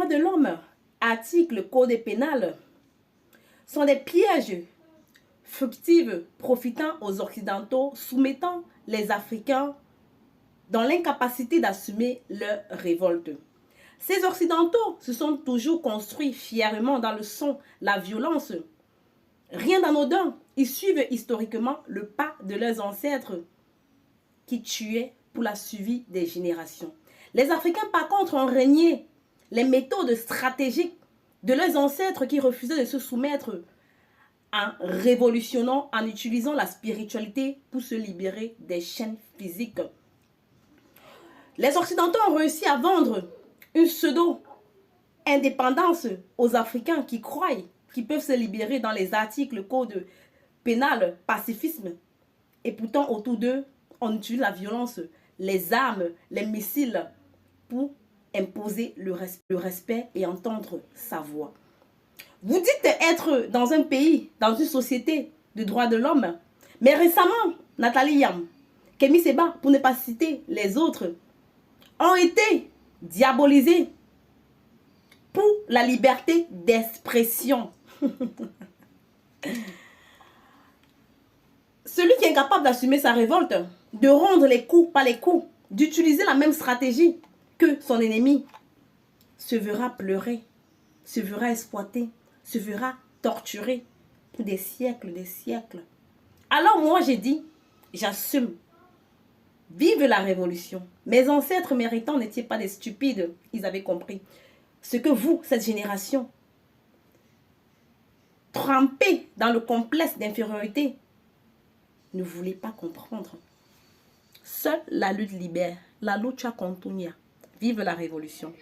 droits de l'homme, article code pénal, sont des pièges fictifs profitant aux Occidentaux, soumettant les Africains dans l'incapacité d'assumer leur révolte. Ces Occidentaux se sont toujours construits fièrement dans le son, la violence. Rien d'anodin, ils suivent historiquement le pas de leurs ancêtres qui tuaient pour la survie des générations. Les Africains, par contre, ont régné les méthodes stratégiques de leurs ancêtres qui refusaient de se soumettre en révolutionnant, en utilisant la spiritualité pour se libérer des chaînes physiques. Les Occidentaux ont réussi à vendre une pseudo-indépendance aux Africains qui croient qu'ils peuvent se libérer dans les articles code pénal, pacifisme. Et pourtant, autour d'eux, on utilise la violence, les armes, les missiles pour imposer le respect et entendre sa voix. Vous dites être dans un pays, dans une société de droits de l'homme, mais récemment, Nathalie Yam, Kémy Séba, pour ne pas citer les autres, ont été diabolisés pour la liberté d'expression. Celui qui est incapable d'assumer sa révolte, de rendre les coups par les coups, d'utiliser la même stratégie que son ennemi, se verra pleurer, se verra exploiter, se verra torturer pour des siècles, des siècles. Alors moi j'ai dit, j'assume. Vive la révolution. Mes ancêtres méritants n'étaient pas des stupides, ils avaient compris. Ce que vous, cette génération, trempée dans le complexe d'infériorité, ne voulez pas comprendre. Seule la lutte libère, la lucha continua. Vive la révolution.